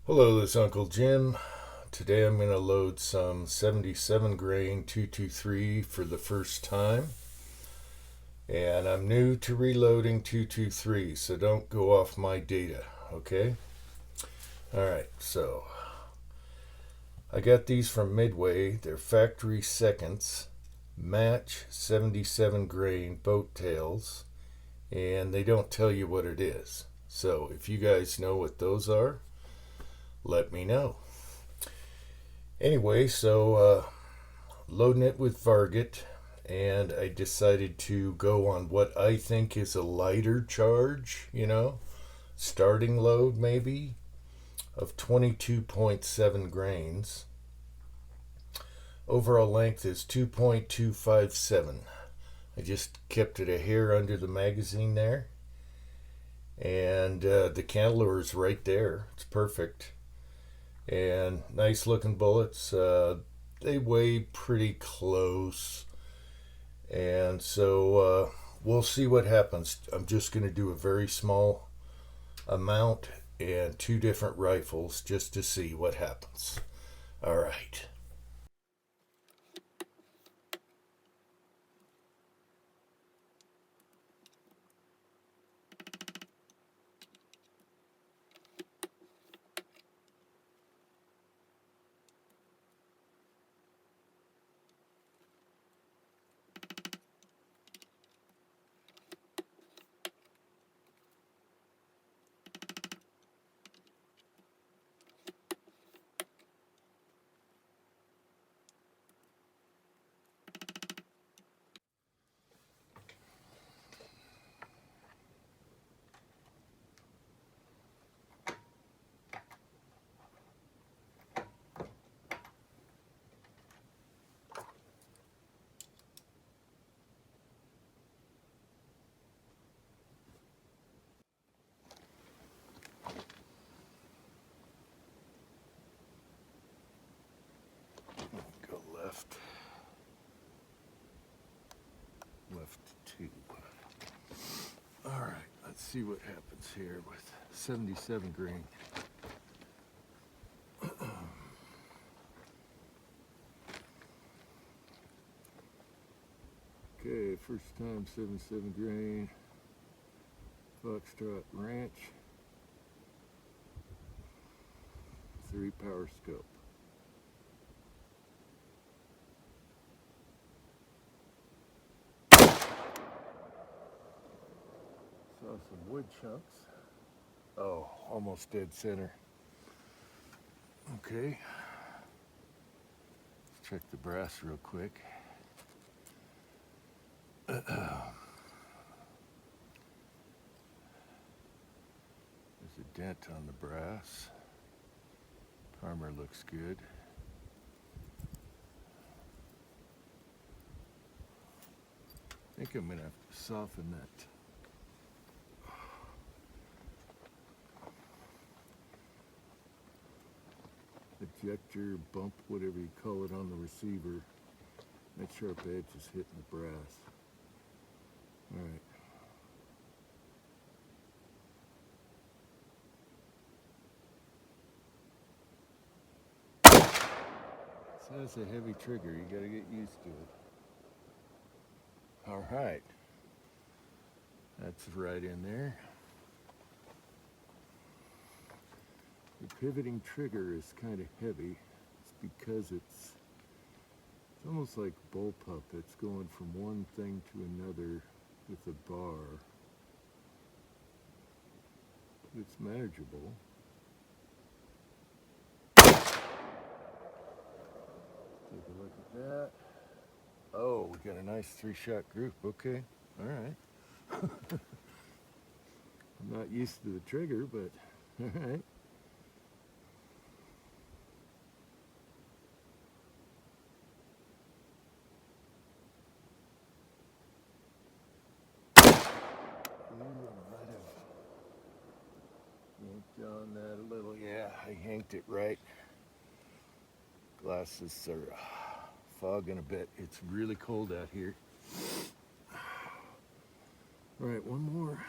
Hello, this is Uncle Jim. Today I'm going to load some 77 grain 223 for the first time. And I'm new to reloading 223, so don't go off my data, okay? Alright, so I got these from Midway. They're factory seconds, match 77 grain boat tails, and they don't tell you what it is. So if you guys know what those are, let me know. Anyway, loading it with Varget, and I decided to go on what I think is a lighter charge, starting load maybe of 22.7 grains. Overall length is 2.257. I just kept it a hair under the magazine there, and the cantilever is right there. It's perfect. And nice looking bullets. They weigh pretty close, and we'll see what happens. I'm just going to do a very small amount and two different rifles just to see what happens. All right. Go left. Left two. All right, let's see what happens here with 77 grain. Okay, first time 77 grain. Foxtrot Ranch. 3 power scope. Saw some wood chunks. Oh, almost dead center. Okay. Let's check the brass real quick. There's a dent on the brass. Armor looks good. I think I'm gonna have to soften that ejector, bump, whatever you call it, on the receiver. That sharp edge is hitting the brass. Alright. So that's a heavy trigger, you gotta get used to it. Alright. That's right in there. The pivoting trigger is kind of heavy. It's because it's almost like bullpup. It's going from one thing to another with a bar. It's manageable. Take a look at that. Oh, we got a nice 3-shot group. Okay, all right. I'm not used to the trigger, but all right. Yanked on that a little. Yeah, I yanked it right. Glasses are fogging a bit. It's really cold out here. All right, one more.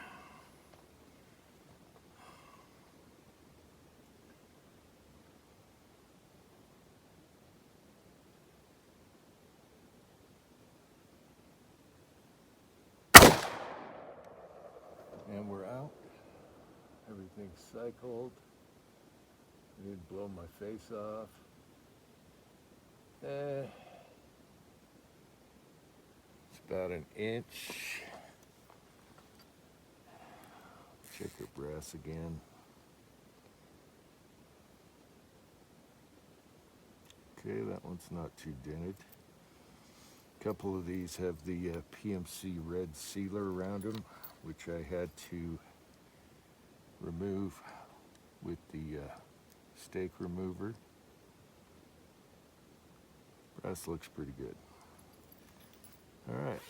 everything cycled. I didn't blow my face off. It's about an inch. Check the brass again. Okay, that one's not too dented. A couple of these have the PMC red sealer around them, which I had to remove with the stake remover. Brass looks pretty good. All right.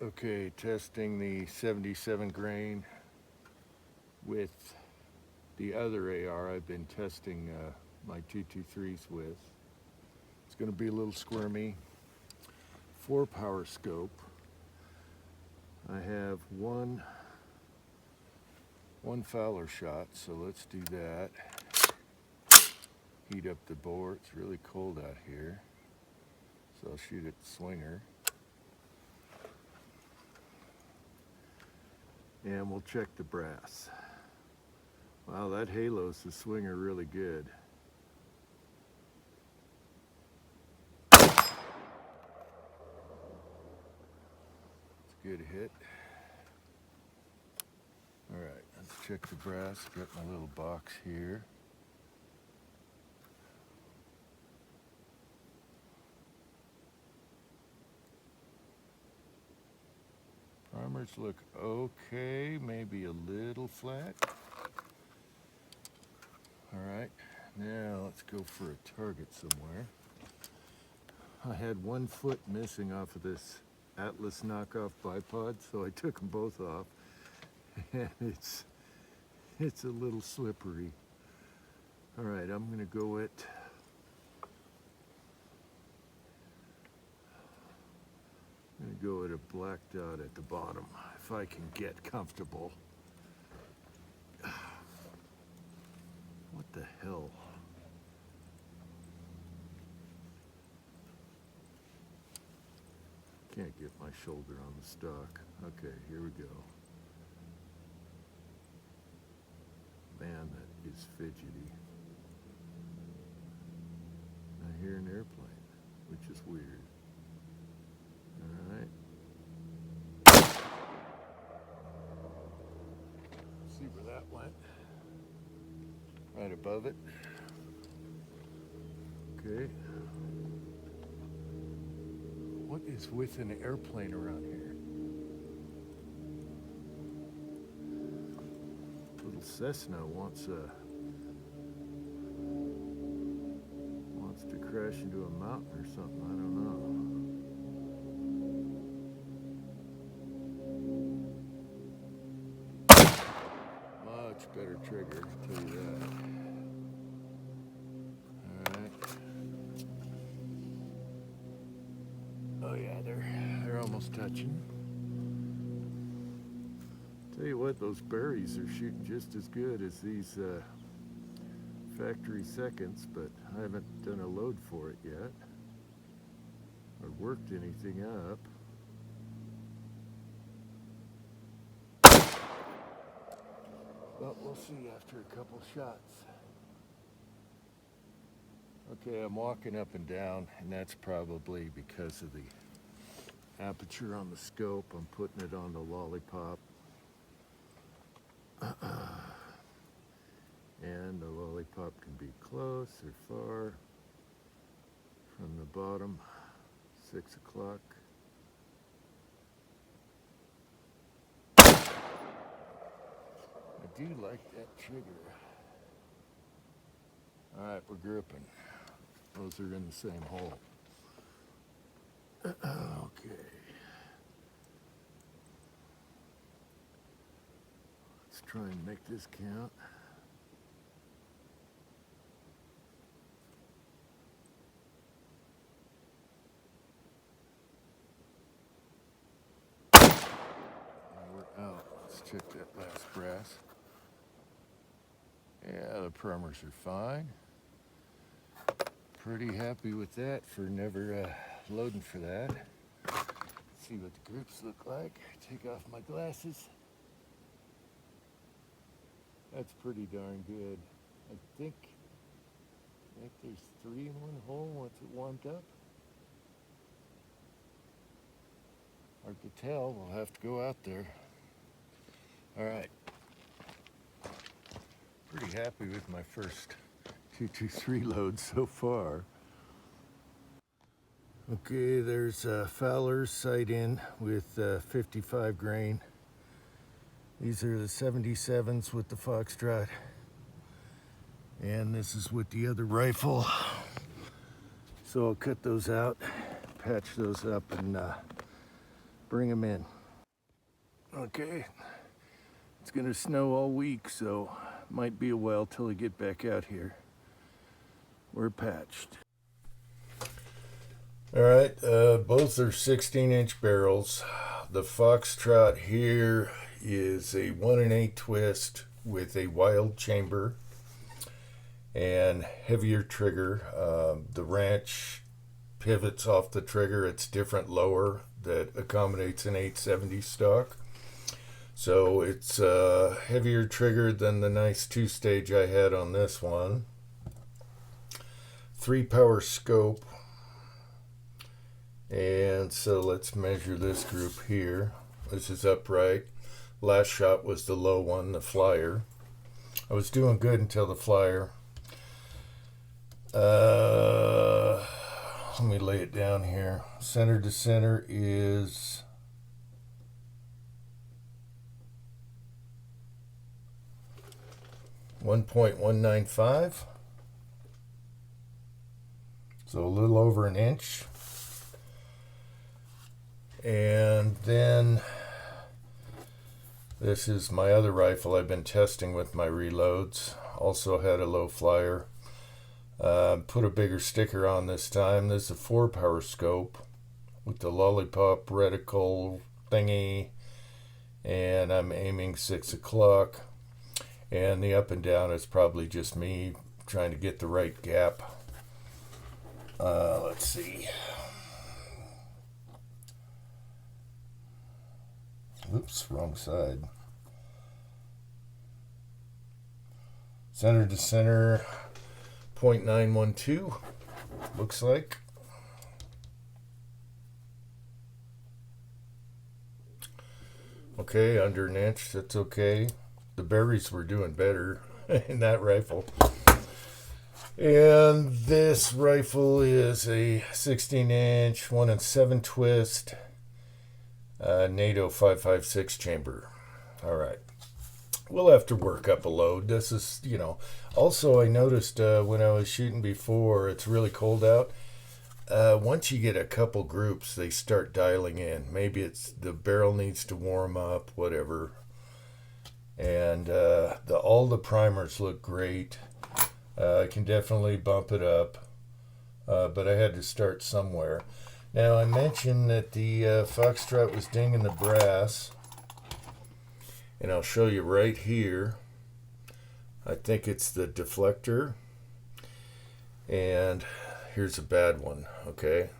Okay, testing the 77 grain with the other AR I've been testing my 223s with. It's going to be a little squirmy. 4-power scope. I have one Fowler shot, so let's do that. Heat up the bore. It's really cold out here, so I'll shoot at the swinger. And we'll check the brass. Wow, that halos the swinger really good. It's a good hit. All right, let's check the brass. Got my little box here. Primers look okay, maybe a little flat. All right, now let's go for a target somewhere. I had 1 foot missing off of this Atlas knockoff bipod, so I took them both off, and it's a little slippery. All right, I'm gonna go at a black dot at the bottom, if I can get comfortable. What the hell? Can't get my shoulder on the stock. Okay, here we go. Man, that is fidgety. I hear an airplane, which is weird. All right. See where that went. Right above it. Okay. What is with an airplane around here? Little Cessna wants to crash into a mountain or something. I don't know. Much better trigger, I'll tell you that. Alright. Oh yeah, they're almost touching. Tell you what, those berries are shooting just as good as these factory seconds, but I haven't done a load for it yet or worked anything up. But we'll see after a couple shots. Okay, I'm walking up and down, and that's probably because of the aperture on the scope. I'm putting it on the lollipop. And the lollipop can be close or far from the bottom. 6 o'clock. I do like that trigger. All right, we're gripping. Those are in the same hole. Okay. Let's try and make this count. We're out. Let's check that last brass. Yeah, the primers are fine. Pretty happy with that for never loading for that. Let's see what the grips look like. Take off my glasses. That's pretty darn good. I think there's 3 in one hole once it warmed up. Hard to tell, we'll have to go out there. All right. Pretty happy with my first 223 load so far. Okay, there's Fowler's sight in with 55 grain. These are the 77s with the Foxtrot. And this is with the other rifle. So I'll cut those out, patch those up, and bring them in. Okay, it's gonna snow all week, so might be a while till I get back out here. We're patched. All right, both are 16-inch barrels. The Foxtrot here is a 1 1/8 twist with a wild chamber and heavier trigger. The Ranch pivots off the trigger. It's different lower that accommodates an 870 stock. So it's heavier trigger than the nice 2-stage I had on this one. 3-power scope. And so let's measure this group here. This is upright. Last shot was the low one, the flyer. I was doing good until the flyer. Let me lay it down here. Center to center is 1.195. So a little over an inch. And then this is my other rifle I've been testing with my reloads. Also had a low flyer. Put a bigger sticker on this time. This is a 4-power scope with the lollipop reticle thingy. And I'm aiming 6 o'clock. And the up and down is probably just me trying to get the right gap. Let's see. Oops, wrong side. Center to center, 0.912, looks like. Okay, under an inch, that's okay. The berries were doing better in that rifle. And this rifle is a 16-inch, 1 7 twist. NATO 5.56 chamber. All right. We'll have to work up a load. This is, also I noticed when I was shooting before, it's really cold out. Once you get a couple groups, they start dialing in. Maybe it's the barrel needs to warm up, whatever. And all the primers look great. I can definitely bump it up. But I had to start somewhere. Now, I mentioned that the Foxtrot was dinging the brass, and I'll show you right here. I think it's the deflector, and here's a bad one, okay?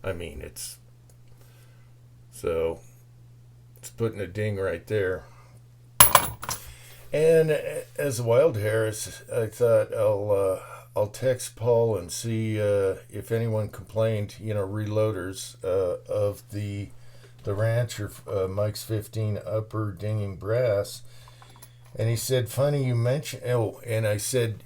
I mean, it's putting a ding right there. And as a wild hair, I thought I'll text Paul and see if anyone complained, reloaders of the Ranch or Mike's 15 upper dinging brass. And he said, funny you mentioned, and I said,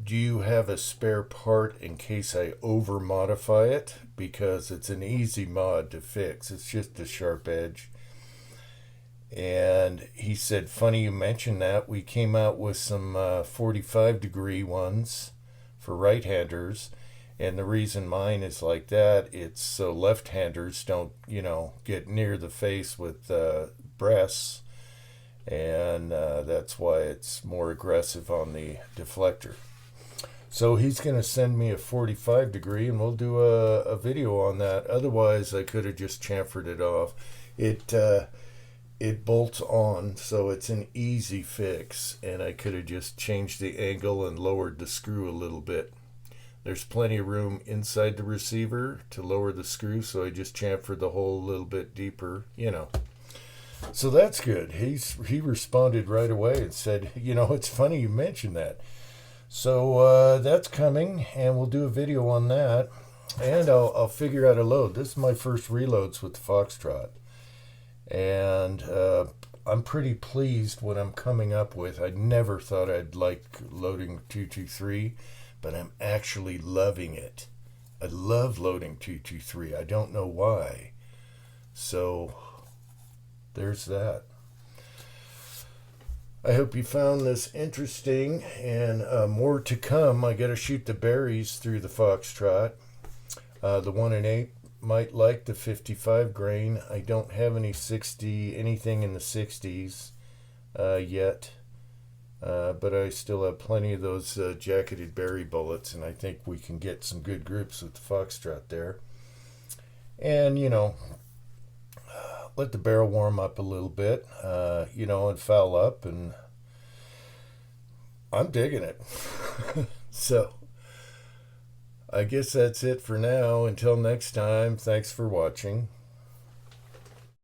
do you have a spare part in case I over modify it? Because it's an easy mod to fix. It's just a sharp edge. And he said, funny you mentioned that. We came out with some 45-degree ones for right-handers. And the reason mine is like that, it's so left-handers don't, get near the face with breasts. And that's why it's more aggressive on the deflector. So he's going to send me a 45-degree, and we'll do a video on that. Otherwise, I could have just chamfered it off. It bolts on, so it's an easy fix, and I could have just changed the angle and lowered the screw a little bit. There's plenty of room inside the receiver to lower the screw, so I just chamfered the hole a little bit deeper, So that's good. He responded right away and said, it's funny you mentioned that. So that's coming, and we'll do a video on that. And I'll figure out a load. This is my first reloads with the Foxtrot. And I'm pretty pleased what I'm coming up with. I never thought I'd like loading 223, but I'm actually loving it. I love loading 223. I don't know why. So there's that. I hope you found this interesting, and more to come. I got to shoot the berries through the Foxtrot. The 1-8 might like the 55 grain. I don't have anything in the 60s yet, but I still have plenty of those jacketed berry bullets, and I think we can get some good groups with the Foxtrot there. And let the barrel warm up a little bit, and foul up, and I'm digging it. So I guess that's it for now. Until next time, thanks for watching.